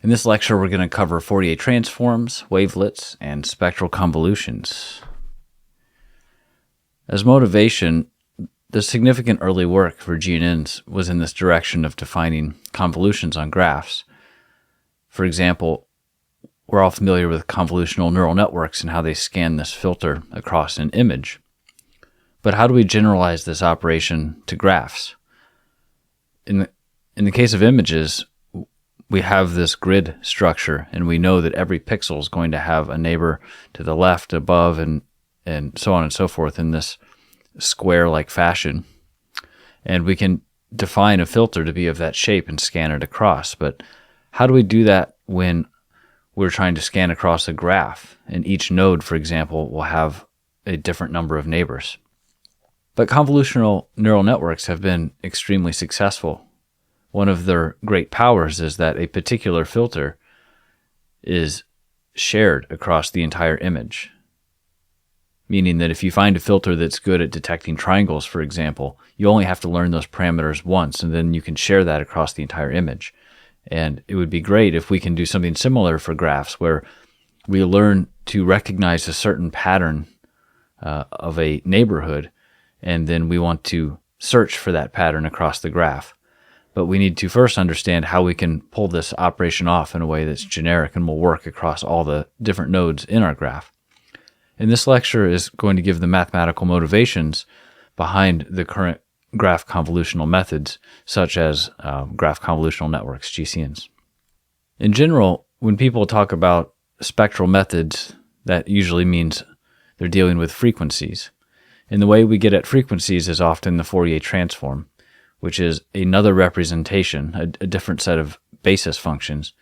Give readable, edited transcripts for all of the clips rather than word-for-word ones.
In this lecture, we're going to cover Fourier transforms, wavelets, and spectral convolutions. As motivation, the significant early work for GNNs was in this direction of defining convolutions on graphs. For example, we're all familiar with convolutional neural networks and how they scan this filter across an image. But how do we generalize this operation to graphs? In the case of images, we have this grid structure, and we know that every pixel is going to have a neighbor to the left, above, and so on and so forth in this square-like fashion. And we can define a filter to be of that shape and scan it across. But how do we do that when we're trying to scan across a graph? And each node, for example, will have a different number of neighbors. But convolutional neural networks have been extremely successful. One of their great powers is that a particular filter is shared across the entire image. Meaning that if you find a filter that's good at detecting triangles, for example, you only have to learn those parameters once, and then you can share that across the entire image. And it would be great if we can do something similar for graphs, where we learn to recognize a certain pattern of a neighborhood, and then we want to search for that pattern across the graph. But we need to first understand how we can pull this operation off in a way that's generic and will work across all the different nodes in our graph. And this lecture is going to give the mathematical motivations behind the current graph convolutional methods, such as graph convolutional networks, GCNs. In general, when people talk about spectral methods, that usually means they're dealing with frequencies. And the way we get at frequencies is often the Fourier transform, which is another representation, a different set of basis functions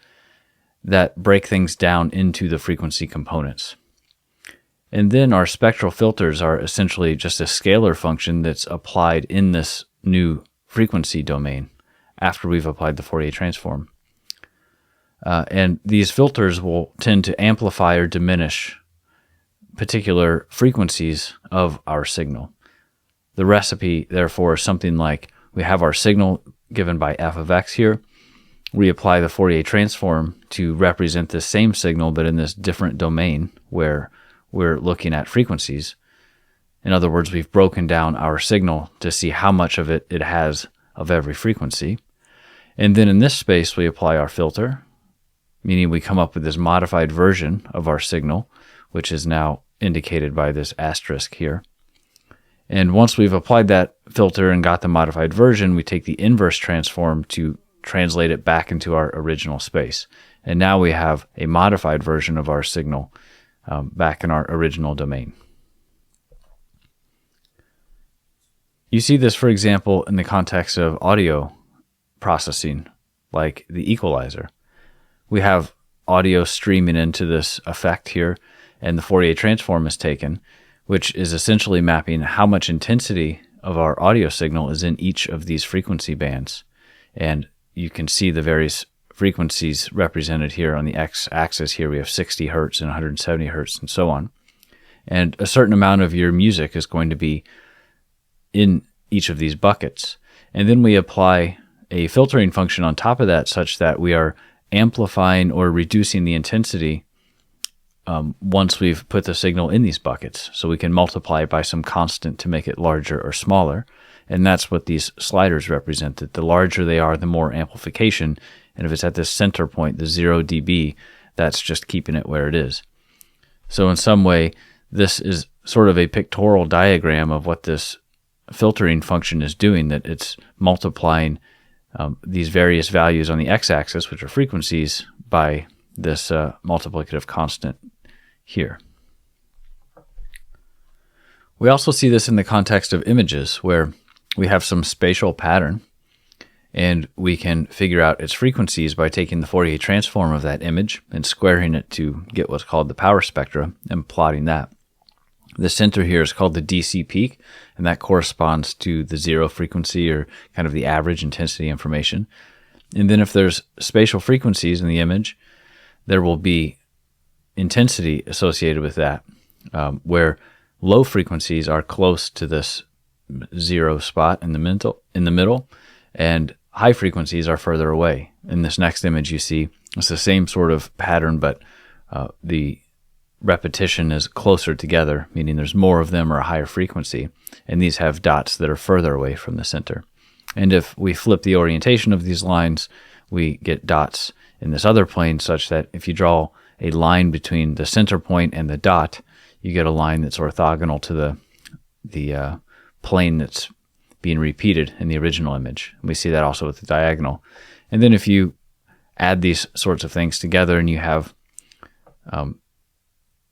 that break things down into the frequency components. And then our spectral filters are essentially just a scalar function that's applied in this new frequency domain after we've applied the Fourier transform. And these filters will tend to amplify or diminish particular frequencies of our signal. The recipe, therefore, is something like we have our signal given by f of x here. We apply the Fourier transform to represent the same signal, but in this different domain where we're looking at frequencies. In other words, we've broken down our signal to see how much of it has of every frequency. And then in this space, we apply our filter, meaning we come up with this modified version of our signal, which is now indicated by this asterisk here. And once we've applied that filter and got the modified version, we take the inverse transform to translate it back into our original space. And now we have a modified version of our signal back in our original domain. You see this, for example, in the context of audio processing, like the equalizer. We have audio streaming into this effect here, and the Fourier transform is taken, which is essentially mapping how much intensity of our audio signal is in each of these frequency bands. And you can see the various frequencies represented here on the x-axis. Here we have 60 hertz and 170 hertz and so on. And a certain amount of your music is going to be in each of these buckets. And then we apply a filtering function on top of that such that we are amplifying or reducing the intensity once we've put the signal in these buckets. So we can multiply it by some constant to make it larger or smaller. And that's what these sliders represent, that the larger they are, the more amplification. And if it's at this center point, the 0 dB, that's just keeping it where it is. So in some way, this is sort of a pictorial diagram of what this filtering function is doing, that it's multiplying these various values on the x-axis, which are frequencies, by this multiplicative constant here. We also see this in the context of images, where we have some spatial pattern, and we can figure out its frequencies by taking the Fourier transform of that image and squaring it to get what's called the power spectra and plotting that. The center here is called the DC peak, and that corresponds to the 0 frequency, or kind of the average intensity information. And then if there's spatial frequencies in the image, there will be intensity associated with that, where low frequencies are close to this 0 spot in the middle, and high frequencies are further away. In this next image, you see It's the same sort of pattern, but the repetition is closer together, meaning there's more of them or a higher frequency, and these have dots that are further away from the center. And if we flip the orientation of these lines, we get dots in this other plane, such that if you draw a line between the center point and the dot, you get a line that's orthogonal to the plane that's being repeated in the original image. And we see that also with the diagonal. And then if you add these sorts of things together and you have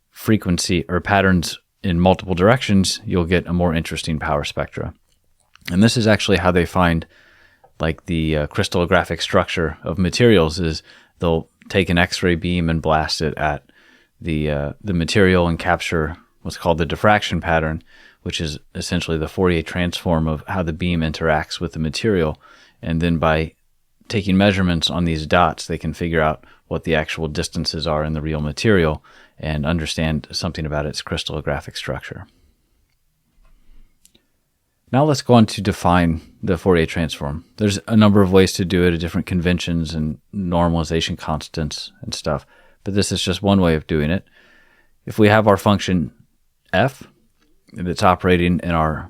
frequency or patterns in multiple directions, you'll get a more interesting power spectra. And this is actually how they find like the crystallographic structure of materials. Is they'll take an X-ray beam and blast it at the material and capture what's called the diffraction pattern, which is essentially the Fourier transform of how the beam interacts with the material. And then by taking measurements on these dots, they can figure out what the actual distances are in the real material and understand something about its crystallographic structure. Now let's go on to define the Fourier transform. There's a number of ways to do it, different conventions and normalization constants and stuff, but this is just one way of doing it. If we have our function f that's operating in our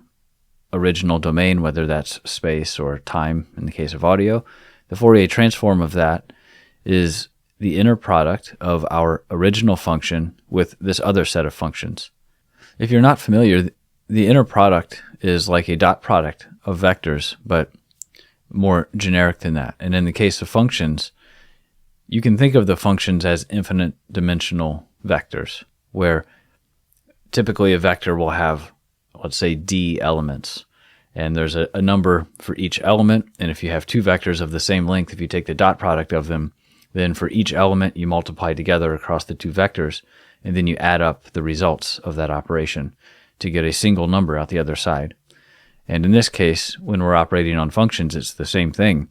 original domain, whether that's space or time in the case of audio, the Fourier transform of that is the inner product of our original function with this other set of functions. If you're not familiar, the inner product is like a dot product of vectors, but more generic than that. And in the case of functions, you can think of the functions as infinite dimensional vectors, where typically a vector will have, let's say, d elements. And there's a number for each element. And if you have two vectors of the same length, if you take the dot product of them, then for each element you multiply together across the two vectors, and then you add up the results of that operation to get a single number out the other side. And in this case, when we're operating on functions, it's the same thing,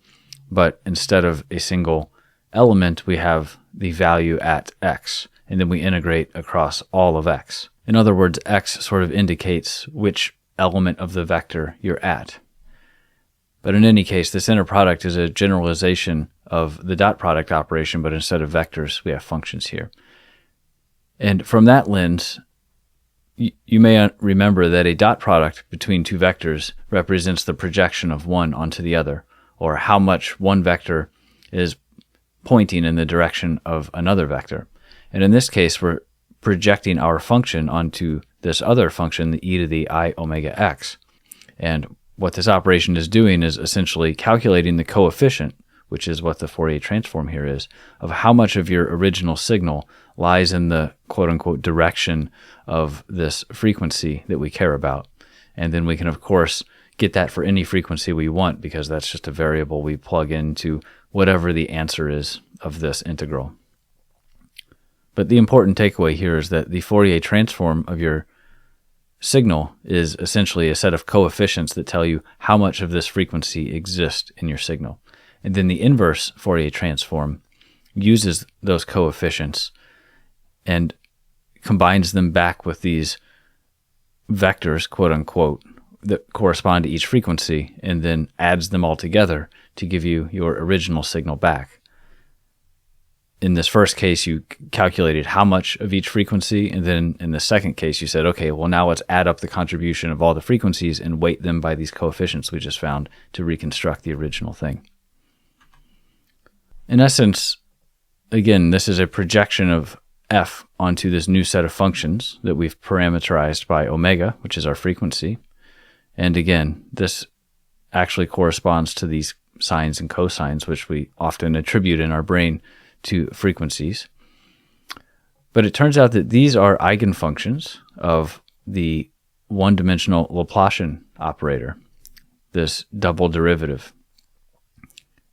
but instead of a single element, we have the value at x, and then we integrate across all of x. In other words, x sort of indicates which element of the vector you're at. But in any case, this inner product is a generalization of the dot product operation, but instead of vectors, we have functions here. And from that lens, you may remember that a dot product between two vectors represents the projection of one onto the other, or how much one vector is pointing in the direction of another vector. And in this case, we're projecting our function onto this other function, the e to the I omega x. And what this operation is doing is essentially calculating the coefficient, which is what the Fourier transform here is, of how much of your original signal lies in the quote-unquote direction of this frequency that we care about. And then we can, of course, get that for any frequency we want, because that's just a variable we plug into whatever the answer is of this integral. But the important takeaway here is that the Fourier transform of your signal is essentially a set of coefficients that tell you how much of this frequency exists in your signal. And then the inverse Fourier transform uses those coefficients and combines them back with these vectors, quote unquote, that correspond to each frequency, and then adds them all together to give you your original signal back. In this first case, you calculated how much of each frequency, and then in the second case, you said, okay, well, now let's add up the contribution of all the frequencies and weight them by these coefficients we just found to reconstruct the original thing. In essence, again, this is a projection of f onto this new set of functions that we've parameterized by omega, which is our frequency. And again, this actually corresponds to these sines and cosines, which we often attribute in our brain to frequencies. But it turns out that these are eigenfunctions of the one-dimensional Laplacian operator, this double derivative.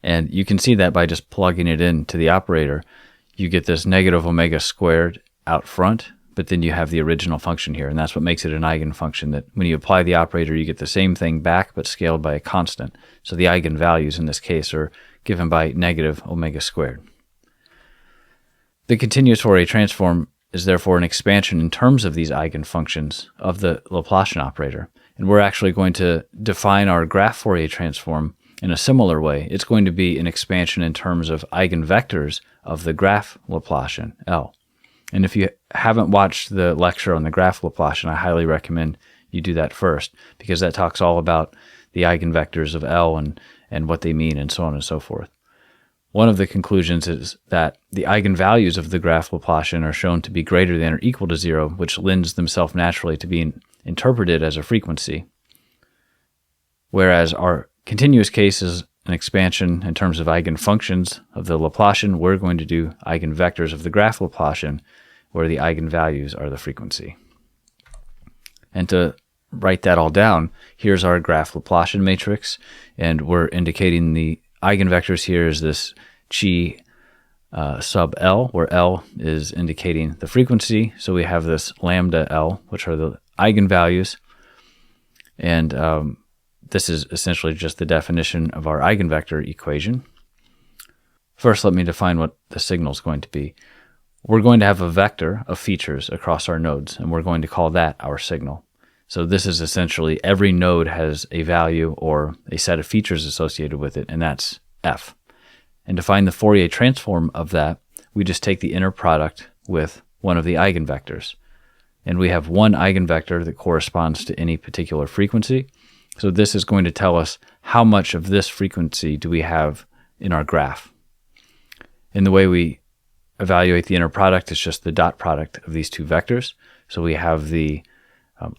And you can see that by just plugging it into the operator. You get this negative omega squared out front, but then you have the original function here, and that's what makes it an eigenfunction, that when you apply the operator, you get the same thing back, but scaled by a constant. So the eigenvalues in this case are given by negative omega squared. The continuous Fourier transform is therefore an expansion in terms of these eigenfunctions of the Laplacian operator. And we're actually going to define our graph Fourier transform in a similar way, it's going to be an expansion in terms of eigenvectors of the graph Laplacian, L. And if you haven't watched the lecture on the graph Laplacian, I highly recommend you do that first, because that talks all about the eigenvectors of L and what they mean and so on and so forth. One of the conclusions is that the eigenvalues of the graph Laplacian are shown to be greater than or equal to 0, which lends themselves naturally to being interpreted as a frequency, whereas our continuous case is an expansion in terms of eigenfunctions of the Laplacian. We're going to do eigenvectors of the graph Laplacian, where the eigenvalues are the frequency. And to write that all down, here's our graph Laplacian matrix, and we're indicating the eigenvectors here is this chi sub L, where L is indicating the frequency. So we have this lambda L, which are the eigenvalues, and this is essentially just the definition of our eigenvector equation. First, let me define what the signal is going to be. We're going to have a vector of features across our nodes, and we're going to call that our signal. So this is essentially every node has a value or a set of features associated with it, and that's f. And to find the Fourier transform of that, we just take the inner product with one of the eigenvectors. And we have one eigenvector that corresponds to any particular frequency. So this is going to tell us how much of this frequency do we have in our graph. And the way we evaluate the inner product is just the dot product of these two vectors. So we have the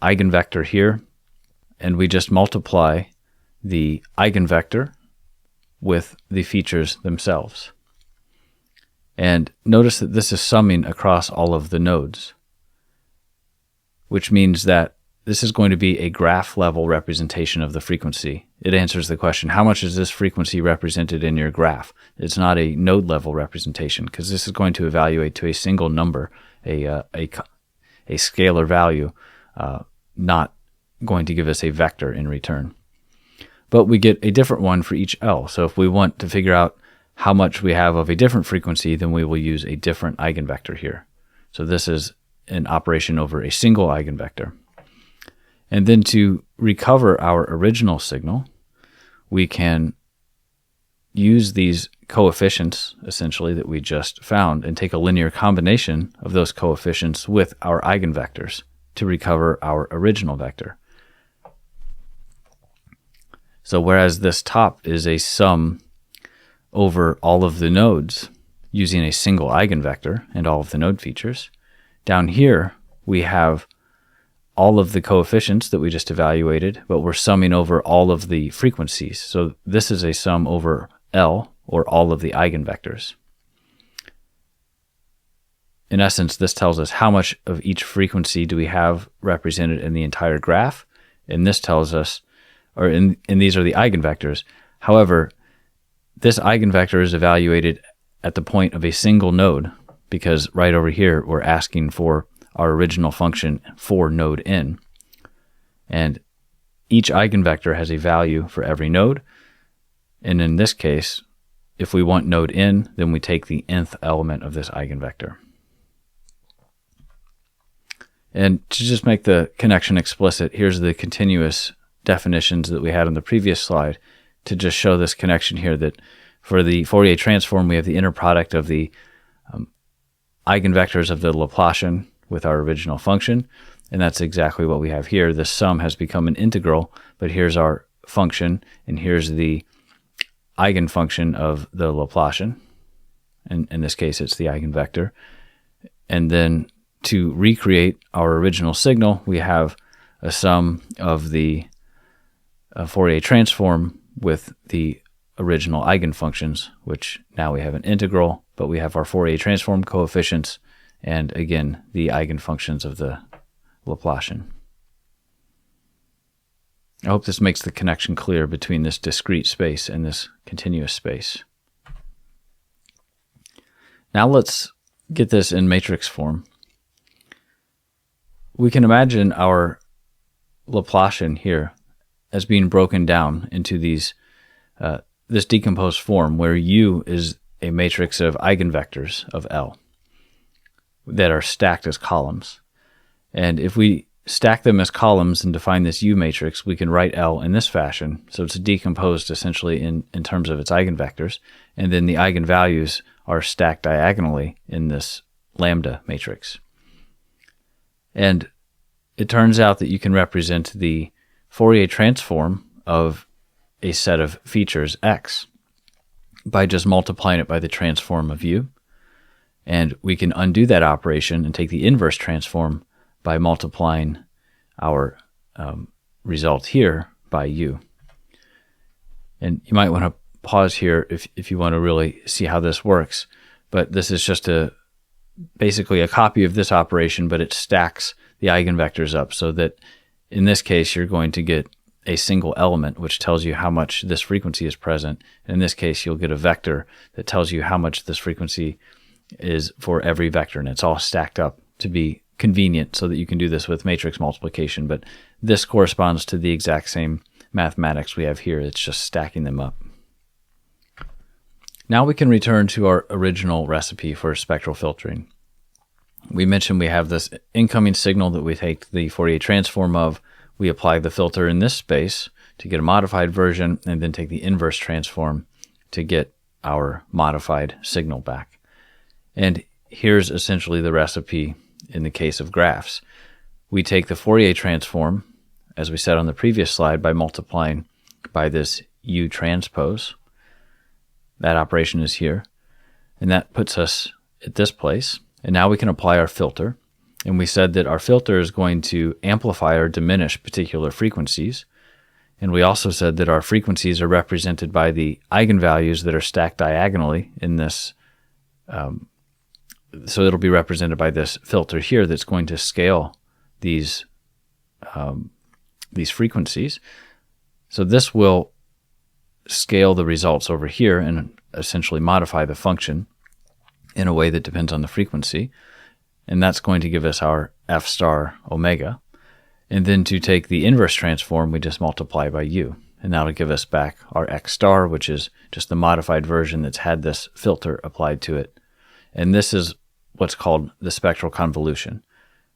eigenvector here, and we just multiply the eigenvector with the features themselves. And notice that this is summing across all of the nodes, which means that this is going to be a graph level representation of the frequency. It answers the question, how much is this frequency represented in your graph? It's not a node level representation, because this is going to evaluate to a single number, a scalar value, not going to give us a vector in return. But we get a different one for each L. So if we want to figure out how much we have of a different frequency, then we will use a different eigenvector here. So this is an operation over a single eigenvector. And then to recover our original signal, we can use these coefficients, essentially, that we just found, and take a linear combination of those coefficients with our eigenvectors to recover our original vector. So whereas this top is a sum over all of the nodes using a single eigenvector and all of the node features, down here we have all of the coefficients that we just evaluated, but we're summing over all of the frequencies. So this is a sum over L, or all of the eigenvectors. In essence, this tells us how much of each frequency do we have represented in the entire graph, and this tells us, and these are the eigenvectors. However, this eigenvector is evaluated at the point of a single node, because right over here we're asking for our original function for node n. And each eigenvector has a value for every node. And in this case, if we want node n, then we take the nth element of this eigenvector. And to just make the connection explicit, here's the continuous definitions that we had on the previous slide to just show this connection here, that for the Fourier transform, we have the inner product of the eigenvectors of the Laplacian with our original function, and that's exactly what we have here. The sum has become an integral, but here's our function, and here's the eigenfunction of the Laplacian. And in this case, it's the eigenvector. And then to recreate our original signal, we have a sum of the Fourier transform with the original eigenfunctions, which now we have an integral, but we have our Fourier transform coefficients, and again, the eigenfunctions of the Laplacian. I hope this makes the connection clear between this discrete space and this continuous space. Now let's get this in matrix form. We can imagine our Laplacian here as being broken down into these this decomposed form, where U is a matrix of eigenvectors of L that are stacked as columns. And if we stack them as columns and define this U matrix, we can write L in this fashion. So it's decomposed essentially in terms of its eigenvectors. And then the eigenvalues are stacked diagonally in this lambda matrix. And it turns out that you can represent the Fourier transform of a set of features X by just multiplying it by the transform of U. And we can undo that operation and take the inverse transform by multiplying our result here by U. And you might want to pause here if you want to really see how this works. But this is just basically a copy of this operation, but it stacks the eigenvectors up so that in this case you're going to get a single element which tells you how much this frequency is present. In this case you'll get a vector that tells you how much this frequency is for every vector, and it's all stacked up to be convenient so that you can do this with matrix multiplication. But this corresponds to the exact same mathematics we have here. It's just stacking them up. Now we can return to our original recipe for spectral filtering. We mentioned we have this incoming signal that we take the Fourier transform of. We apply the filter in this space to get a modified version, and then take the inverse transform to get our modified signal back. And here's essentially the recipe in the case of graphs. We take the Fourier transform, as we said on the previous slide, by multiplying by this U transpose. That operation is here. And that puts us at this place. And now we can apply our filter. And we said that our filter is going to amplify or diminish particular frequencies. And we also said that our frequencies are represented by the eigenvalues that are stacked diagonally in this. So it'll be represented by this filter here that's going to scale these frequencies. So this will scale the results over here and essentially modify the function in a way that depends on the frequency. And that's going to give us our f star omega. And then to take the inverse transform, we just multiply by U. And that'll give us back our x star, which is just the modified version that's had this filter applied to it. And this is what's called the spectral convolution.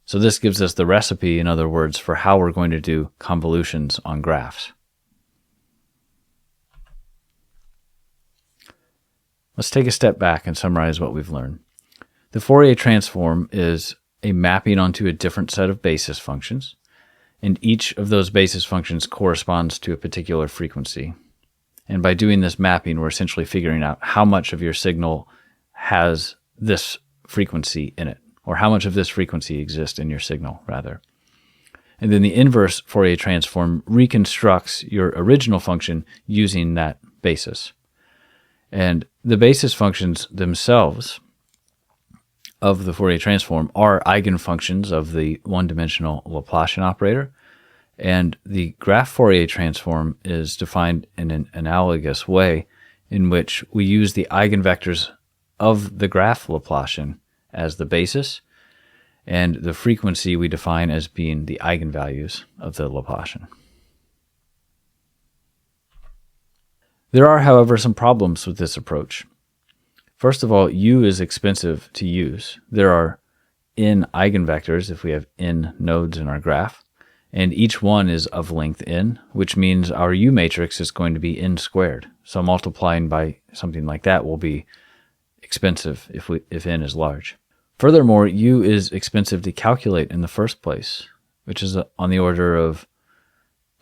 So this gives us the recipe, in other words, for how we're going to do convolutions on graphs. Let's take a step back and summarize what we've learned. The Fourier transform is a mapping onto a different set of basis functions, and each of those basis functions corresponds to a particular frequency. And by doing this mapping, we're essentially figuring out how much of your signal has this frequency in it, or how much of this frequency exists in your signal, rather. And then the inverse Fourier transform reconstructs your original function using that basis. And the basis functions themselves of the Fourier transform are eigenfunctions of the one-dimensional Laplacian operator. And the graph Fourier transform is defined in an analogous way in which we use the eigenvectors of the graph Laplacian as the basis, and the frequency we define as being the eigenvalues of the Laplacian. There are, however, some problems with this approach. First of all, U is expensive to use. There are n eigenvectors if we have n nodes in our graph, and each one is of length n, which means our U matrix is going to be n squared. So multiplying by something like that will be expensive if n is large. Furthermore, U is expensive to calculate in the first place, which is on the order of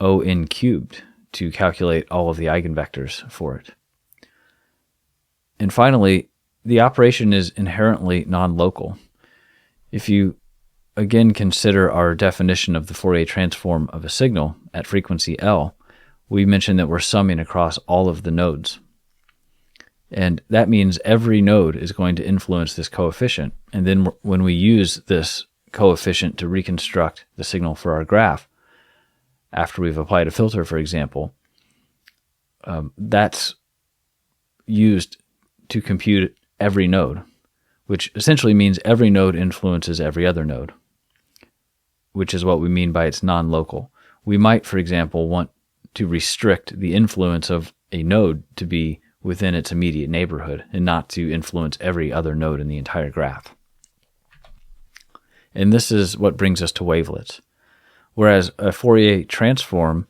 O(n) cubed to calculate all of the eigenvectors for it. And finally, the operation is inherently non-local. If you again consider our definition of the Fourier transform of a signal at frequency L, we mentioned that we're summing across all of the nodes. And that means every node is going to influence this coefficient. And then when we use this coefficient to reconstruct the signal for our graph, after we've applied a filter, for example, that's used to compute every node, which essentially means every node influences every other node, which is what we mean by it's non-local. We might, for example, want to restrict the influence of a node to be within its immediate neighborhood and not to influence every other node in the entire graph. And this is what brings us to wavelets. Whereas a Fourier transform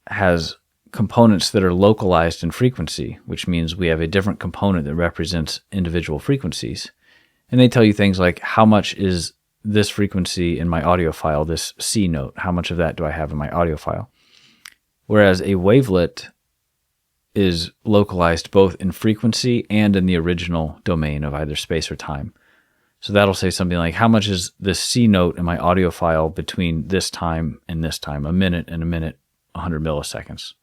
has components that are localized in frequency, which means we have a different component that represents individual frequencies. And they tell you things like, how much is this frequency in my audio file, this C note? How much of that do I have in my audio file? Whereas a wavelet is localized both in frequency and in the original domain of either space or time. So that'll say something like, how much is this C note in my audio file between this time and this time, a minute and a minute, 100 milliseconds.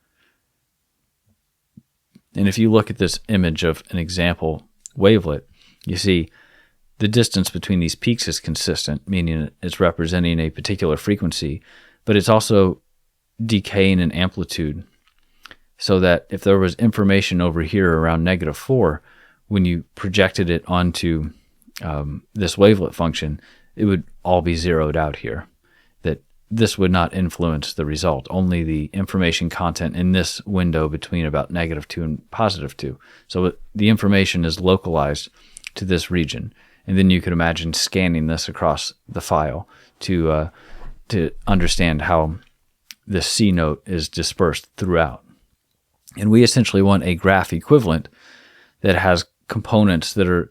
And if you look at this image of an example wavelet, you see the distance between these peaks is consistent, meaning it's representing a particular frequency, but it's also decaying in amplitude, so that if there was information over here around -4, when you projected it onto this wavelet function, it would all be zeroed out here. That this would not influence the result, only the information content in this window between about -2 and +2. So the information is localized to this region. And then you could imagine scanning this across the file to understand how this C note is dispersed throughout. And we essentially want a graph equivalent that has components that are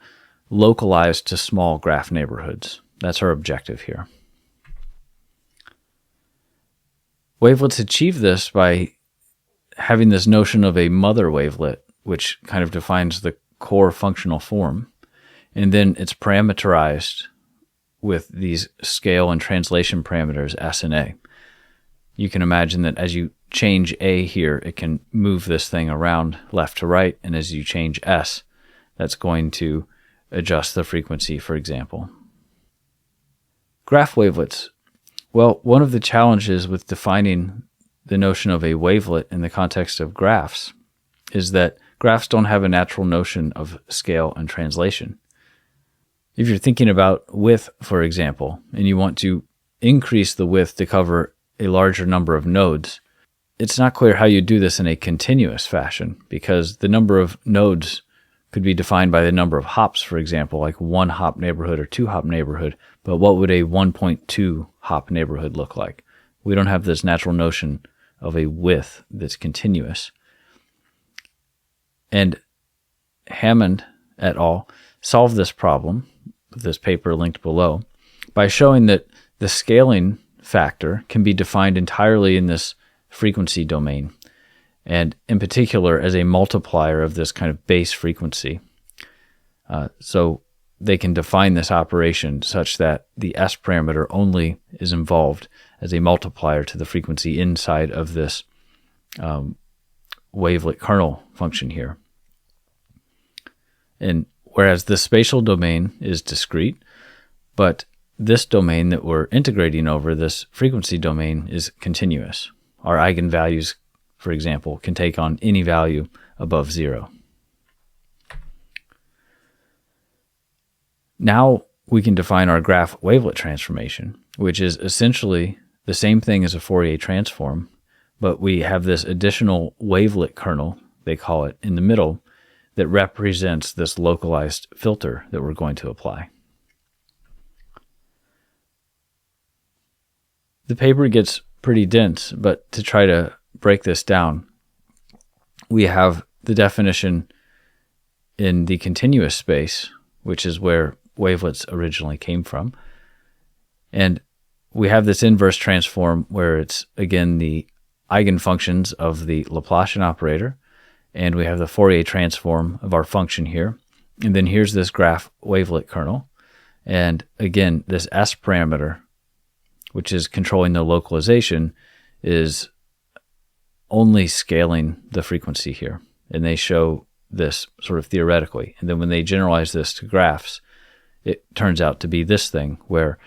localized to small graph neighborhoods. That's our objective here. Wavelets achieve this by having this notion of a mother wavelet, which kind of defines the core functional form. And then it's parameterized with these scale and translation parameters S and A. You can imagine that as you change A here, it can move this thing around left to right. And as you change S, that's going to adjust the frequency, for example. Graph wavelets. Well, one of the challenges with defining the notion of a wavelet in the context of graphs is that graphs don't have a natural notion of scale and translation. If you're thinking about width, for example, and you want to increase the width to cover a larger number of nodes, it's not clear how you do this in a continuous fashion, because the number of nodes could be defined by the number of hops, for example, like 1 hop neighborhood or 2 hop neighborhood. But what would a 1.2 hop neighborhood look like? We don't have this natural notion of a width that's continuous. And Hammond et al. Solved this problem, this paper linked below, by showing that the scaling factor can be defined entirely in this frequency domain, and in particular as a multiplier of this kind of base frequency. So they can define this operation such that the S parameter only is involved as a multiplier to the frequency inside of this wavelet kernel function here. And whereas the spatial domain is discrete, but this domain that we're integrating over, this frequency domain, is continuous. Our eigenvalues, for example, can take on any value above 0. Now we can define our graph wavelet transformation, which is essentially the same thing as a Fourier transform, but we have this additional wavelet kernel, they call it, in the middle, that represents this localized filter that we're going to apply. The paper gets pretty dense, but to try to break this down, we have the definition in the continuous space, which is where wavelets originally came from. And we have this inverse transform where it's, again, the eigenfunctions of the Laplacian operator, and we have the Fourier transform of our function here. And then here's this graph wavelet kernel. And again, this S parameter, which is controlling the localization, is only scaling the frequency here. And they show this sort of theoretically. And then when they generalize this to graphs, it turns out to be this thing where,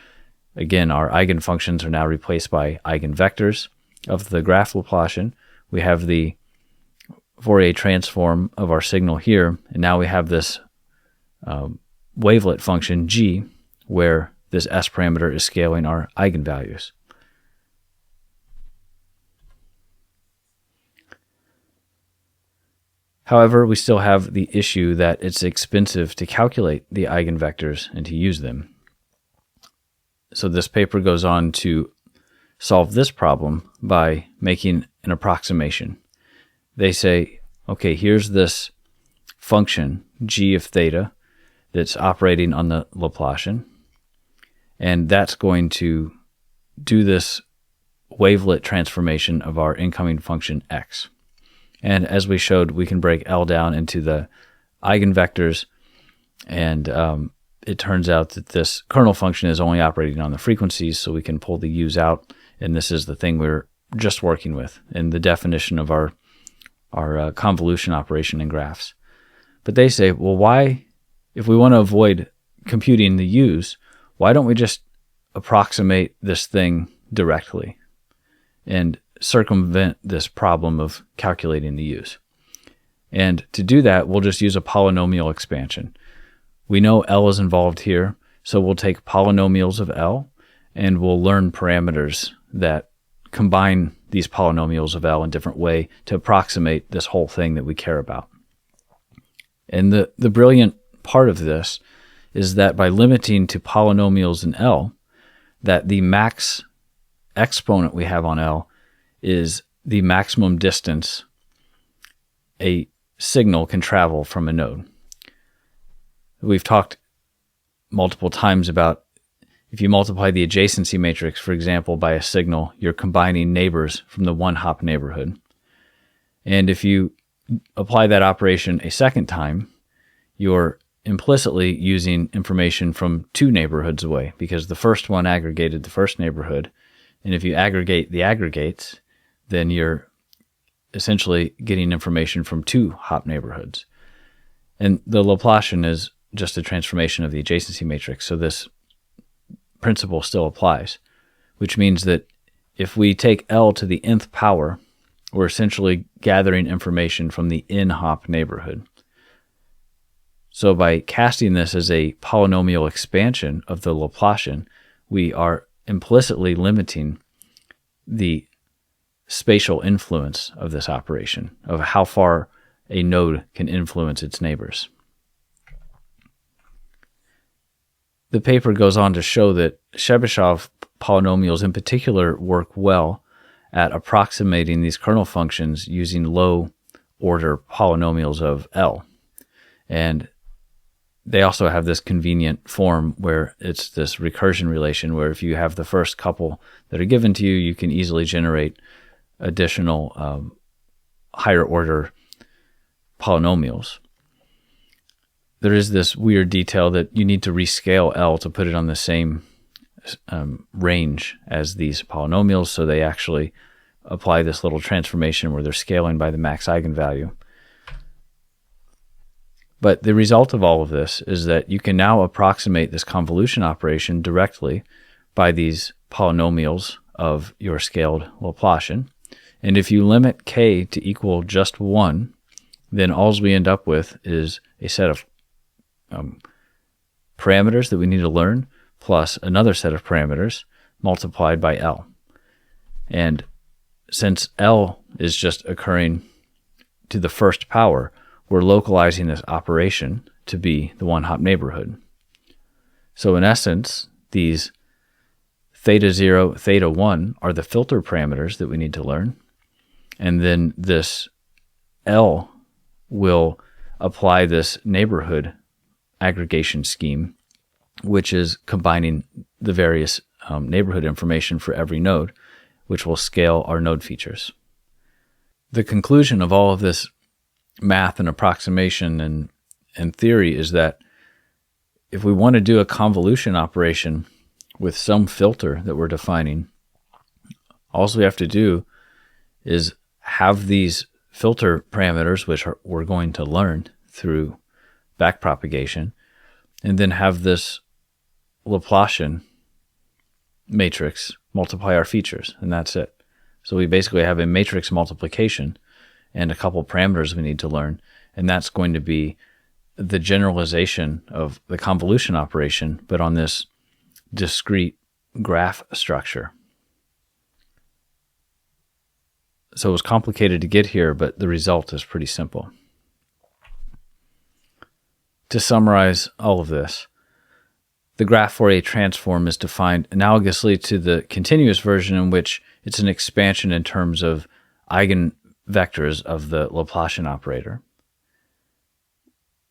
again, our eigenfunctions are now replaced by eigenvectors of the graph Laplacian. We have the Fourier transform of our signal here, and now we have this wavelet function g, where this S parameter is scaling our eigenvalues. However, we still have the issue that it's expensive to calculate the eigenvectors and to use them. So this paper goes on to solve this problem by making an approximation. They say, okay, here's this function, g of theta, that's operating on the Laplacian, and that's going to do this wavelet transformation of our incoming function x. And as we showed, we can break L down into the eigenvectors, and it turns out that this kernel function is only operating on the frequencies, so we can pull the u's out, and this is the thing we're just working with in the definition of our convolution operation in graphs. But they say, well, why, if we want to avoid computing the u's, why don't we just approximate this thing directly and circumvent this problem of calculating the u's? And to do that, we'll just use a polynomial expansion. We know L is involved here, so we'll take polynomials of L, and we'll learn parameters that combine these polynomials of L in a different way to approximate this whole thing that we care about. And the brilliant part of this is that by limiting to polynomials in L, that the max exponent we have on L is the maximum distance a signal can travel from a node. We've talked multiple times about if you multiply the adjacency matrix, for example, by a signal, you're combining neighbors from the one-hop neighborhood. And if you apply that operation a second time, you're implicitly using information from two neighborhoods away, because the first one aggregated the first neighborhood. And if you aggregate the aggregates, then you're essentially getting information from two hop neighborhoods. And the Laplacian is just a transformation of the adjacency matrix, so this principle still applies, which means that if we take L to the nth power, we're essentially gathering information from the in-hop neighborhood. So by casting this as a polynomial expansion of the Laplacian, we are implicitly limiting the spatial influence of this operation, of how far a node can influence its neighbors. The paper goes on to show that Chebyshev polynomials in particular work well at approximating these kernel functions using low-order polynomials of L. And they also have this convenient form where it's this recursion relation where if you have the first couple that are given to you, you can easily generate additional higher-order polynomials. There is this weird detail that you need to rescale L to put it on the same range as these polynomials, so they actually apply this little transformation where they're scaling by the max eigenvalue. But the result of all of this is that you can now approximate this convolution operation directly by these polynomials of your scaled Laplacian. And if you limit k to equal just 1, then all we end up with is a set of parameters that we need to learn plus another set of parameters multiplied by L. And since L is just occurring to the first power, we're localizing this operation to be the one-hop neighborhood. So in essence, these theta 0, theta 1 are the filter parameters that we need to learn. And then this L will apply this neighborhood aggregation scheme, which is combining the various neighborhood information for every node, which will scale our node features. The conclusion of all of this math and approximation and theory is that if we want to do a convolution operation with some filter that we're defining, all we have to do is have these filter parameters, which we're going to learn through backpropagation, and then have this Laplacian matrix multiply our features, and that's it. So we basically have a matrix multiplication and a couple parameters we need to learn, and that's going to be the generalization of the convolution operation, but on this discrete graph structure. So it was complicated to get here, but the result is pretty simple. To summarize all of this, The graph Fourier transform is defined analogously to the continuous version, in which it's an expansion in terms of eigenvectors of the Laplacian operator.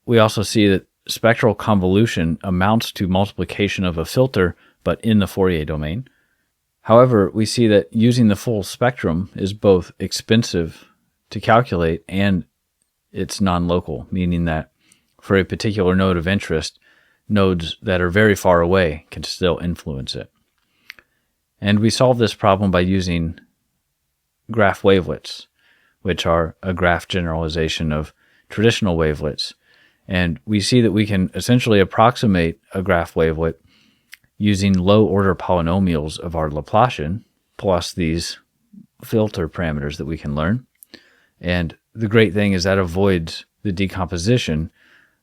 We also see that spectral convolution amounts to multiplication of a filter, but in the Fourier domain. However, we see that using the full spectrum is both expensive to calculate and it's non-local, meaning that for a particular node of interest, nodes that are very far away can still influence it. And we solve this problem by using graph wavelets, which are a graph generalization of traditional wavelets. And we see that we can essentially approximate a graph wavelet using low-order polynomials of our Laplacian, plus these filter parameters that we can learn. And the great thing is that avoids the decomposition,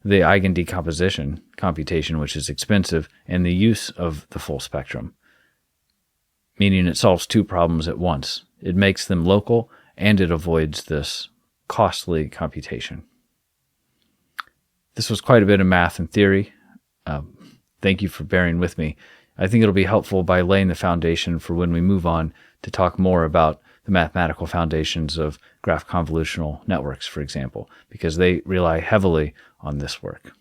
the eigendecomposition computation, which is expensive, and the use of the full spectrum, meaning it solves two problems at once. It makes them local, and it avoids this costly computation. This was quite a bit of math and theory. Thank you for bearing with me. I think it'll be helpful by laying the foundation for when we move on to talk more about the mathematical foundations of graph convolutional networks, for example, because they rely heavily on this work.